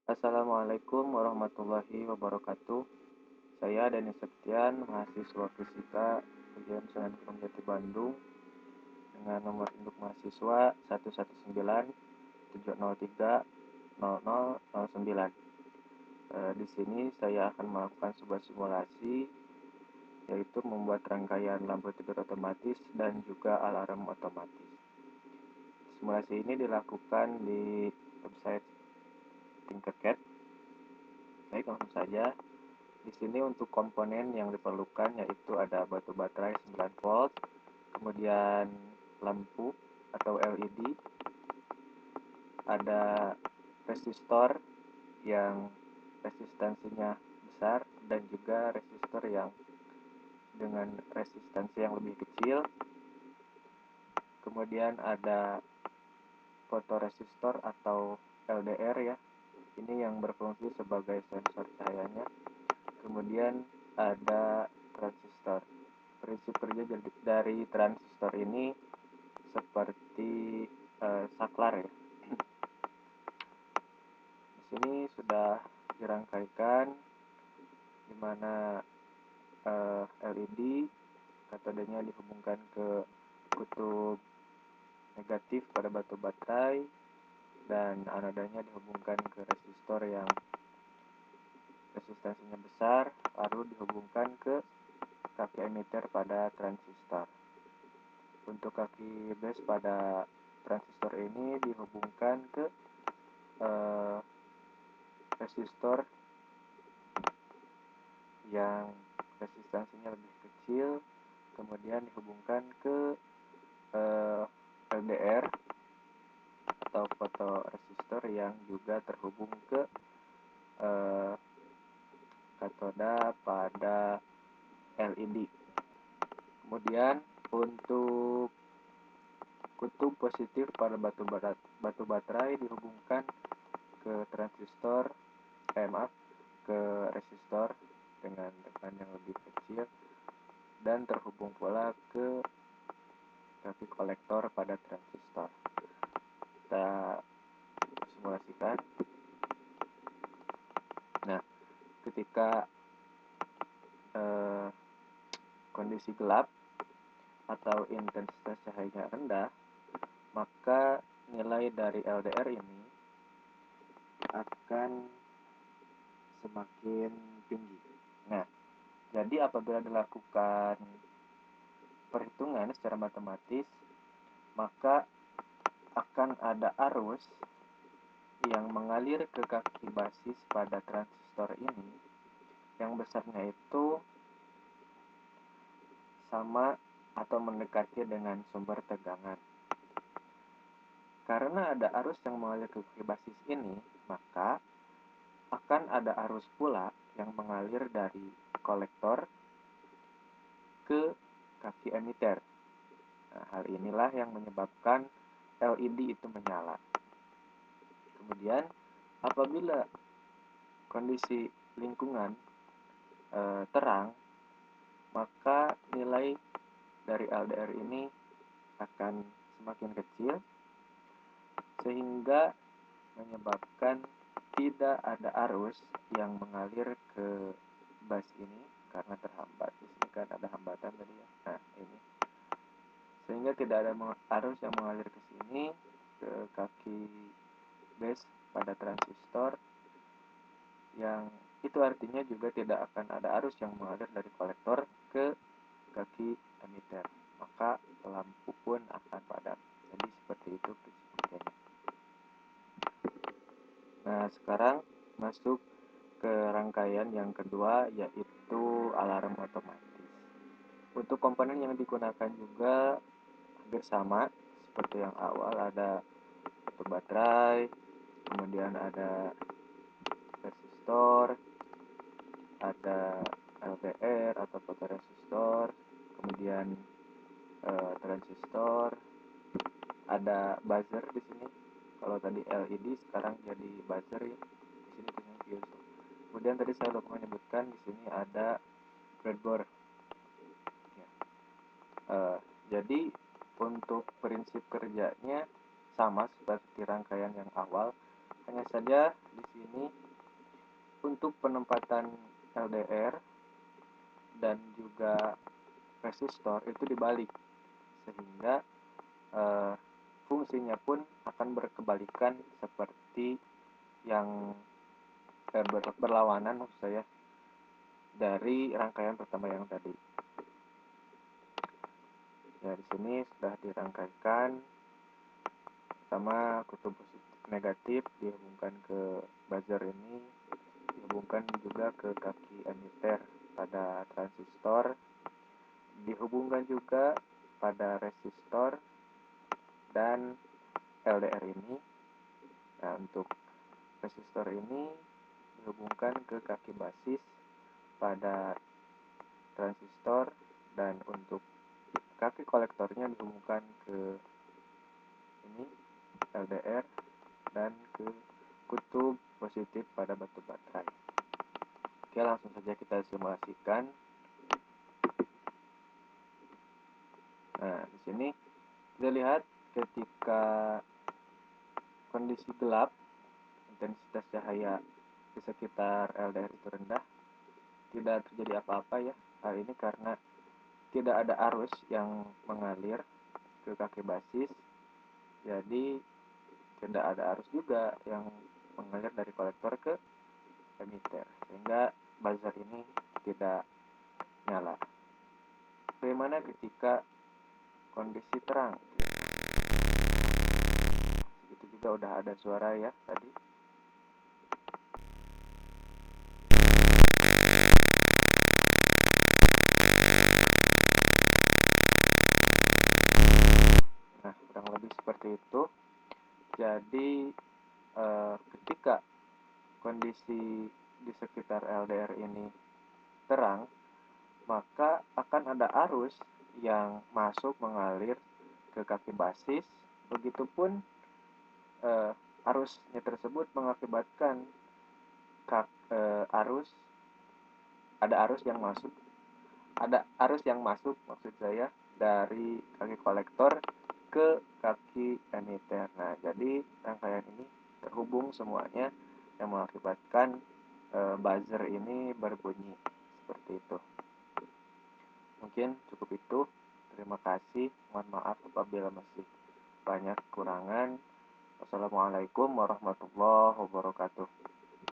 Assalamualaikum warahmatullahi wabarakatuh. Saya Dani Septian, mahasiswa fisika ujian Sunan Gunung Jati Bandung dengan nomor induk mahasiswa 1197037030009. Di sini saya akan melakukan sebuah simulasi, yaitu membuat rangkaian lampu tidur otomatis dan juga alarm otomatis. Simulasi ini dilakukan di website Tinkercad. Baik, langsung saja. Di sini untuk komponen yang diperlukan yaitu ada batu baterai 9 volt, kemudian lampu atau LED, ada resistor yang resistansinya besar dan juga resistor yang dengan resistansi yang lebih kecil. Kemudian ada fotoresistor atau LDR ya. Ini yang berfungsi sebagai sensor cahayanya. Kemudian ada transistor. Prinsip kerja dari transistor ini seperti saklar ya. Di sini sudah dirangkaikan di mana LED katodenya dihubungkan ke kutub negatif pada batu baterai dan anodanya dihubungkan ke resistor yang resistansinya besar, lalu dihubungkan ke kaki emitter pada transistor. Untuk kaki base pada transistor ini dihubungkan ke resistor yang resistansinya lebih kecil, kemudian dihubungkan ke LDR atau fotoresistor yang juga terhubung ke katoda pada LED. Kemudian untuk kutub positif pada batu baterai dihubungkan ke transistor, ke resistor dengan tegangan yang lebih kecil dan terhubung pula ke kaki kolektor pada transistor. Kita simulasikan. Nah, ketika kondisi gelap atau intensitas cahayanya rendah, maka nilai dari LDR ini akan semakin tinggi. Nah, jadi apabila dilakukan perhitungan secara matematis, maka akan ada arus yang mengalir ke kaki basis pada transistor ini yang besarnya itu sama atau mendekati dengan sumber tegangan. Karena ada arus yang mengalir ke kaki basis ini, maka akan ada arus pula yang mengalir dari kolektor ke kaki emitter. Nah, hal inilah yang menyebabkan LED itu menyala. Kemudian, apabila kondisi lingkungan terang, maka nilai dari LDR ini akan semakin kecil sehingga menyebabkan tidak ada arus yang mengalir ke bus ini karena terhambat. Di sini kan ada hambatan tadi ya. Nah, ini sehingga tidak ada arus yang mengalir ke sini ke kaki base pada transistor, yang itu artinya juga tidak akan ada arus yang mengalir dari kolektor ke kaki emitter, maka lampu pun akan padam. Jadi seperti itu prinsip kerjanya. Nah, sekarang masuk ke rangkaian yang kedua, yaitu alarm otomatis. Untuk komponen yang digunakan juga hampir sama seperti yang awal, ada batu baterai, kemudian ada resistor, ada LDR atau fotoresistor, kemudian transistor, ada buzzer di sini. Kalau tadi LED sekarang jadi buzzer ya. Di sini tulisannya fuse. Kemudian tadi saya lupa menyebutkan di sini ada breadboard. Ya. Jadi untuk prinsip kerjanya sama seperti rangkaian yang awal, Hanya saja di sini untuk penempatan LDR dan juga resistor itu dibalik, sehingga fungsinya pun akan berkebalikan seperti yang berlawanan maksud saya dari rangkaian pertama yang tadi. Ya, di sini sudah dirangkaikan. Pertama, kutub positif negatif dihubungkan ke buzzer ini, dihubungkan juga ke kaki emitter pada transistor, dihubungkan juga pada resistor dan LDR ini. Nah, untuk resistor ini dihubungkan ke kaki basis pada transistor, dan untuk kaki kolektornya dihubungkan ke ini LDR dan ke kutub positif pada batu baterai. Oke, langsung saja kita simulasikan. Nah, di sini kita lihat ketika kondisi gelap, intensitas cahaya di sekitar LDR itu rendah, tidak terjadi apa-apa ya. Hal ini karena tidak ada arus yang mengalir ke kaki basis, jadi tidak ada arus juga yang mengalir dari kolektor ke emitter, sehingga buzzer ini tidak nyala. Bagaimana ketika kondisi terang? Itu juga udah ada suara ya tadi. Nah, kurang lebih seperti itu. Jadi ketika kondisi di sekitar LDR ini terang, maka akan ada arus yang masuk mengalir ke kaki basis. Begitupun arusnya tersebut mengakibatkan arus ada arus yang masuk maksud saya dari kaki kolektor ke kaki emitter. Nah, jadi rangkaian ini terhubung semuanya yang mengakibatkan buzzer ini berbunyi seperti itu. Mungkin cukup itu. Terima kasih. Mohon maaf apabila masih banyak kekurangan. Wassalamualaikum warahmatullahi wabarakatuh.